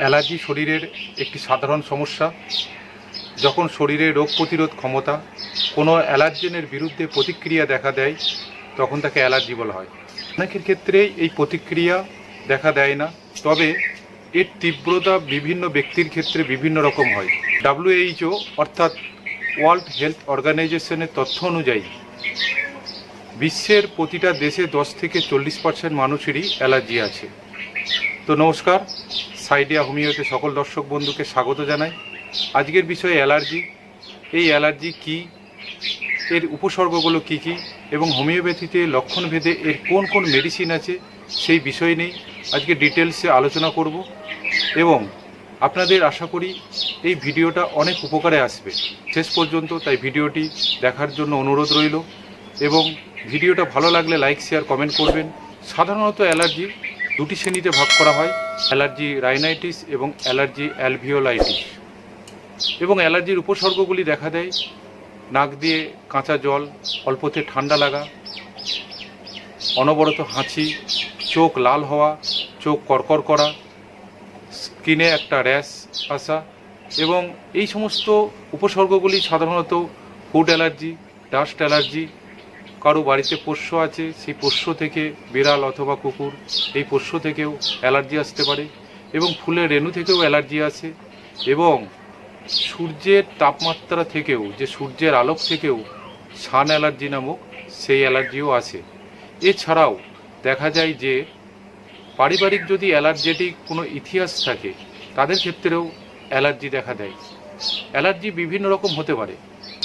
Allergy শরীরের একটি সাধারণ সমস্যা। যখন শরীরে রোগ প্রতিরোধ ক্ষমতা কোনো অ্যালার্জেনের বিরুদ্ধে প্রতিক্রিয়া দেখা দেয় তখন তাকে অ্যালার্জি বলা হয়। অনেকের ক্ষেত্রে এই প্রতিক্রিয়া দেখা দেয় না, তবে এর তীব্রতা বিভিন্ন ব্যক্তির ক্ষেত্রে বিভিন্ন রকম হয়। WHO অর্থাৎ ওয়ার্ল্ড হেলথ অর্গানাইজেশনের তথ্য অনুযায়ী বিশ্বের প্রতিটা দেশে 10 থেকে 40% মানুষেরই অ্যালার্জি আছে। তো নমস্কার, সাইডিয়া হোমিওতে সকল দর্শক বন্ধুকে স্বাগত জানাই। আজকের বিষয় অ্যালার্জি। এই অ্যালার্জি কি, এর উপসর্গগুলো কি কি, এবং হোমিওপ্যাথিতে লক্ষণভেদে এর কোন কোন মেডিসিন আছে সেই বিষয় নিয়ে আজকে ডিটেলসে আলোচনা করব এবং আপনাদের আশা করি এই ভিডিওটা অনেক উপকারে আসবে শেষ পর্যন্ত। তাই ভিডিওটি দেখার জন্য অনুরোধ রইল এবং ভিডিওটা ভালো লাগলে লাইক, শেয়ার, কমেন্ট করবেন। সাধারণত অ্যালার্জি দুটি শ্রেণীতে ভাগ করা হয়, অ্যালার্জি রাইনাইটিস এবং অ্যালার্জি অ্যালভিওলাইটিস। এবং অ্যালার্জির উপসর্গগুলি দেখা দেয় নাক দিয়ে কাঁচা জল, অল্পতে ঠান্ডা লাগা, অনবরত হাঁচি, চোখ লাল হওয়া, চোখ করকর করা, স্কিনে একটা র্যাশ আসা। এবং এই সমস্ত উপসর্গগুলি সাধারণত ফুড অ্যালার্জি, ডাস্ট অ্যালার্জি, কারো বাড়িতে পোষ্য আছে, সেই পোষ্য থেকে বিড়াল অথবা কুকুর, এই পোষ্য থেকেও অ্যালার্জি আসতে পারে। এবং ফুলের রেণু থেকেও অ্যালার্জি আসে। এবং সূর্যের তাপমাত্রা থেকেও, যে সূর্যের আলোক থেকেও সান অ্যালার্জি নামক সেই অ্যালার্জিও আসে। এছাড়াও দেখা যায় যে পারিবারিক যদি অ্যালার্জেটিক কোনো ইতিহাস থাকে তাদের ক্ষেত্রেও অ্যালার্জি দেখা দেয়। অ্যালার্জি বিভিন্ন রকম হতে পারে।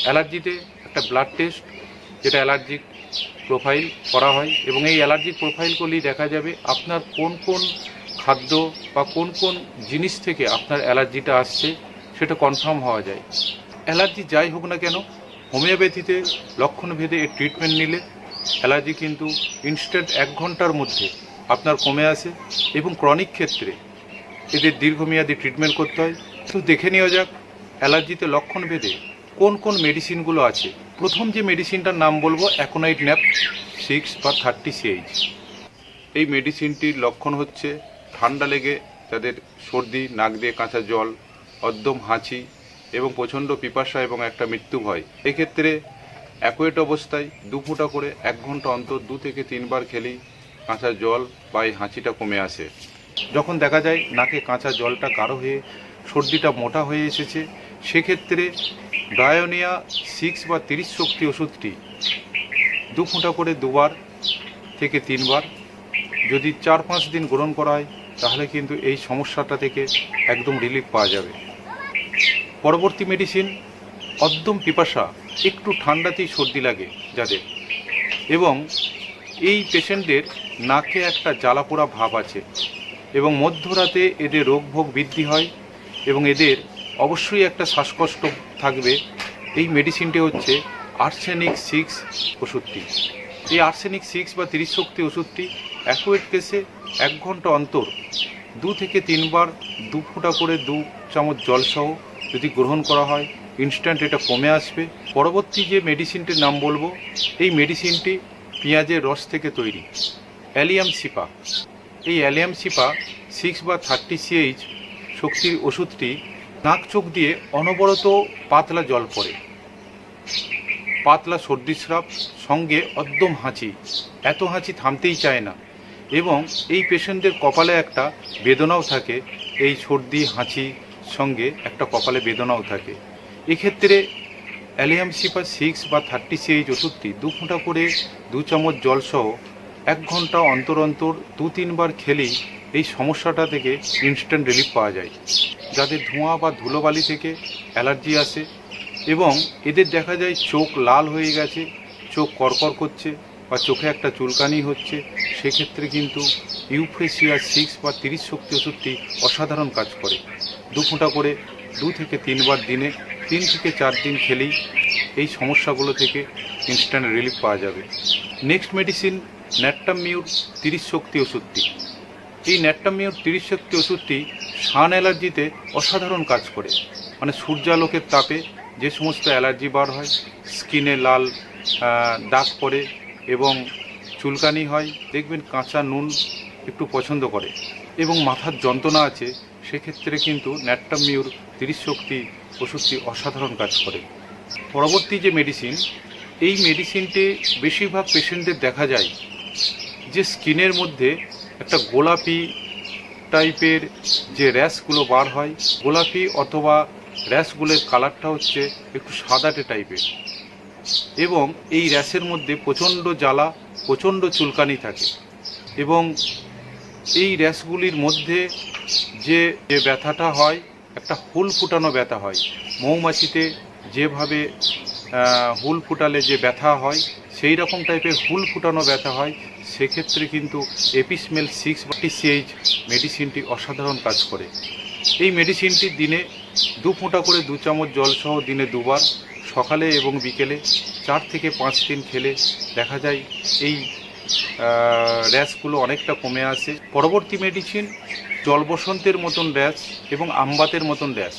অ্যালার্জিতে একটা ব্লাড টেস্ট, যেটা অ্যালার্জিক প্রোফাইল করা হয়, এবং এই অ্যালার্জিক প্রোফাইলগুলি দেখা যাবে আপনার কোন কোন খাদ্য বা কোন কোন জিনিস থেকে আপনার অ্যালার্জিটা আসছে সেটা কনফার্ম হওয়া যায়। অ্যালার্জি যাই হোক না কেন, হোমিওপ্যাথিতে লক্ষণভেদে এর ট্রিটমেন্ট নিলে অ্যালার্জি কিন্তু ইনস্ট্যান্ট 1 ঘন্টার মধ্যে আপনার কমে আসে। এবং ক্রনিক ক্ষেত্রে এদের দীর্ঘমেয়াদী ট্রিটমেন্ট করতে হয়। তো দেখে নেওয়া যাক অ্যালার্জিতে লক্ষণভেদে কোন কোন মেডিসিনগুলো আছে। প্রথম যে মেডিসিনটার নাম বলবো অ্যাকোনাইট ন্যাপ 6 বা 30 CH। এই মেডিসিনটির লক্ষণ হচ্ছে ঠান্ডা লেগে যাদের সর্দি, নাক দিয়ে কাঁচা জল, অদ্যম হাঁচি এবং প্রচণ্ড পিপাসা এবং একটা মৃত্যু ভয়। এক্ষেত্রে অ্যাকোয়েট অবস্থায় 2 ফোঁটা করে 1 ঘন্টা অন্তর 2 থেকে 3 বার খেলেই কাঁচা জল বা এই হাঁচিটা কমে আসে। যখন দেখা যায় নাকে কাঁচা জলটা গাঢ় হয়ে সর্দিটা মোটা হয়ে এসেছে, সেক্ষেত্রে ব্রায়োনিয়া 6 বা 30 শক্তি ওষুধটি 2 ফোঁটা করে 2 বার থেকে 3 বার যদি 4-5 দিন গ্রহণ করা হয় তাহলে কিন্তু এই সমস্যাটা থেকে একদম রিলিফ পাওয়া যাবে। পরবর্তী মেডিসিন অদ্যম পিপাসা, একটু ঠান্ডাতেই সর্দি লাগে যাদের, এবং এই পেশেন্টদের নাকে একটা জ্বালাপোড়া ভাব আছে এবং মধ্যরাতে এদের রোগভোগ বৃদ্ধি হয় এবং এদের অবশ্যই একটা শ্বাসকষ্ট থাকবে। এই মেডিসিনটি হচ্ছে আর্সেনিক 6 ওষুধটি। এই আর্সেনিক 6 বা 30 শক্তি ওষুধটি অ্যাকোয়েট কেসে 1 ঘন্টা অন্তর 2 থেকে 3 বার 2 ফোঁটা করে 2 চামচ জলসহ যদি গ্রহণ করা হয় ইনস্ট্যান্ট এটা কমে আসবে। পরবর্তী যে মেডিসিনটির নাম বলবো, এই মেডিসিনটি পেঁয়াজের রস থেকে তৈরি, অ্যালিয়াম সিপা। এই অ্যালিয়াম সিপা 6 বা 30 CH শক্তির ওষুধটি নাক চোখ দিয়ে অনবরত পাতলা জল পড়ে, পাতলা সর্দিস্রাব, সঙ্গে অদ্যম হাঁচি, এত হাঁচি থামতেই চায় না। এবং এই পেশেন্টদের কপালে একটা বেদনাও থাকে, এই সর্দি হাঁচি সঙ্গে একটা কপালে বেদনাও থাকে। এক্ষেত্রে অ্যালিয়াম সিপা 6 বা 30 CH ওষুধটি 2 ফোঁটা করে 2 চামচ জলসহ 1 ঘন্টা অন্তর অন্তর 2-3 বার খেলেই এই সমস্যাটা থেকে ইনস্ট্যান্ট রিলিফ পাওয়া যায়। যাদের ধোঁয়া বা ধুলোবালি থেকে অ্যালার্জি আসে এবং এদের দেখা যায় চোখ লাল হয়ে গেছে, চোখ করকর করছে বা চোখে একটা চুলকানি হচ্ছে, সেক্ষেত্রে কিন্তু ইউফ্রেসিয়া 6 বা 30 শক্তি ওষুধটি অসাধারণ কাজ করে। 2 ফোঁটা করে 2 থেকে 3 বার দিনে 3 থেকে 4 দিন খেলেই এই সমস্যাগুলো থেকে ইনস্ট্যান্ট রিলিফ পাওয়া যাবে। নেক্সট মেডিসিন ন্যাট্টামিউর 30 শক্তি ওষুধটি। এই ন্যাট্টামিউর 30 শক্তি ওষুধটি সান অ্যালার্জিতে অসাধারণ কাজ করে। মানে সূর্যালোকের তাপে যে সমস্ত অ্যালার্জি বার হয়, স্কিনে লাল দাগ পড়ে এবং চুলকানি হয়, দেখবেন কাঁচা নুন একটু পছন্দ করে, এবং মাথার যন্ত্রণা আছে সেক্ষেত্রে কিন্তু ন্যাট্রাম মিউর 30 শক্তি ওষুধটি অসাধারণ কাজ করে। পরবর্তী যে মেডিসিন, এই মেডিসিনটি বেশিরভাগ পেশেন্টদের দেখা যায় যে স্কিনের মধ্যে একটা গোলাপি টাইপের যে র্যাশগুলো বার হয়, গোলাপি অথবা র্যাশগুলোর কালারটা হচ্ছে একটু সাদাটে টাইপের, এবং এই র্যাশের মধ্যে প্রচণ্ড জ্বালা, প্রচণ্ড চুলকানি থাকে, এবং এই র্যাশগুলির মধ্যে যে ব্যথাটা হয় একটা হুল ফুটানো ব্যথা হয়। মৌমাছিতে যেভাবে হুল ফুটালে যে ব্যথা হয় সেই রকম টাইপের হুল ফুটানো ব্যথা হয়। সেক্ষেত্রে কিন্তু এপিসমেল 6 বা TCH মেডিসিনটি অসাধারণ কাজ করে। এই মেডিসিনটি দিনে 2 ফোঁটা করে 2 চামচ জলসহ দিনে 2 বার, সকালে এবং বিকেলে 4 থেকে 5 দিন খেলে দেখা যায় এই র্যাশগুলো অনেকটা কমে আসে। পরবর্তী মেডিসিন জলবসন্তের মতন র্যাশ এবং আমবাতের মতন র্যাশ,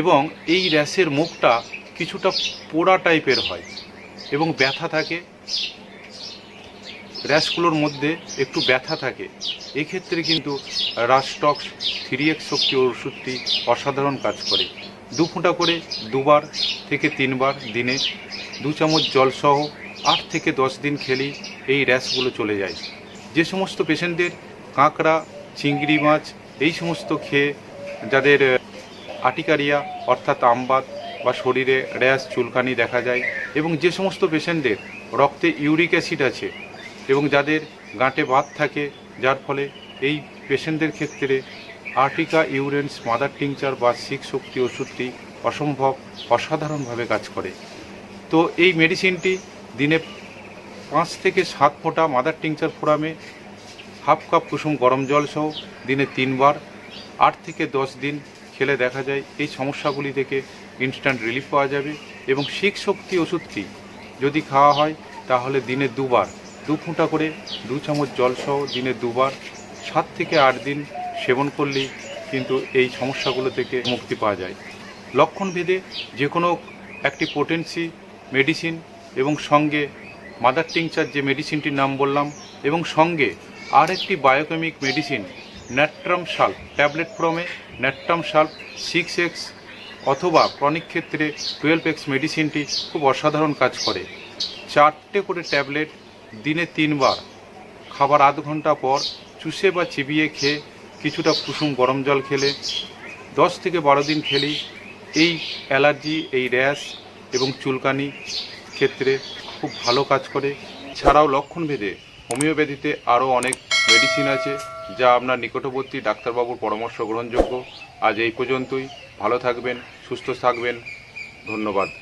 এবং এই র্যাশের মুখটা কিছুটা পোড়া টাইপের হয় এবং ব্যথা থাকে, র্যাশগুলোর মধ্যে একটু ব্যথা থাকে। এক্ষেত্রে কিন্তু রাস্টক্স 3x শক্তি ওষুধটি অসাধারণ কাজ করে। 2 ফোঁটা করে 2 বার থেকে 3 বার দিনে 2 চামচ জলসহ 8 থেকে 10 দিন খেলেই এই র্যাশগুলো চলে যায়। যে সমস্ত পেশেন্টদের কাঁকড়া, চিংড়ি মাছ এই সমস্ত খেয়ে যাদের আর্টিকারিয়া অর্থাৎ আমবাত বা শরীরে র্যাশ চুলকানি দেখা যায়, এবং যে সমস্ত পেশেন্টদের রক্তে ইউরিক অ্যাসিড আছে এবং যাদের গাঁটে বাত থাকে, যার ফলে এই পেশেন্টদের ক্ষেত্রে আর্টিকা ইউরেন্স মাদার টিংচার বা 6 শক্তি ওষুধটি অসাধারণভাবে কাজ করে। তো এই মেডিসিনটি দিনে 5 থেকে 7 ফোঁটা মাদার টিংচার ফোড়ামে হাফ কাপ কুসুম গরম জল সহ দিনে 3 বার 8 থেকে 10 দিন খেলে দেখা যায় এই সমস্যাগুলি থেকে ইনস্ট্যান্ট রিলিফ পাওয়া যাবে। এবং 6 শক্তি ওষুধটি যদি খাওয়া হয় তাহলে দিনে 2 বার 2 ফোঁটা করে 2 চামচ জল সহ দিনে 2 বার 7 থেকে 8 দিন সেবন করলেই কিন্তু এই সমস্যাগুলো থেকে মুক্তি পাওয়া যায়। লক্ষণভেদে যে কোনো একটি পোটেন্সি মেডিসিন এবং সঙ্গে মাদার টিংচার যে মেডিসিনটির নাম বললাম, এবং সঙ্গে আর একটি বায়োকেমিক মেডিসিন ন্যাট্রাম সাল্ফ ট্যাবলেট ফর্মে ন্যাট্রাম সাল্ফ 6x অথবা ক্রনিক ক্ষেত্রে 12x মেডিসিনটি খুব অসাধারণ কাজ করে। 4টে করে ট্যাবলেট দিনে 3 বার খাবার আধ ঘন্টা পর চুষে বা চিবিয়ে খেয়ে কিছুটা কুসুম গরম জল খেলে 10 থেকে 12 দিন খেলেই এই অ্যালার্জি, এই র্যাশ এবং চুলকানি ক্ষেত্রে খুব ভালো কাজ করে। ছাড়াও লক্ষণভেদে হোমিওপ্যাথিতে আরও অনেক মেডিসিন আছে যা আপনার নিকটবর্তী ডাক্তারবাবুর পরামর্শ গ্রহণযোগ্য। আজ এই পর্যন্তই। ভালো থাকবেন, সুস্থ থাকবেন। ধন্যবাদ।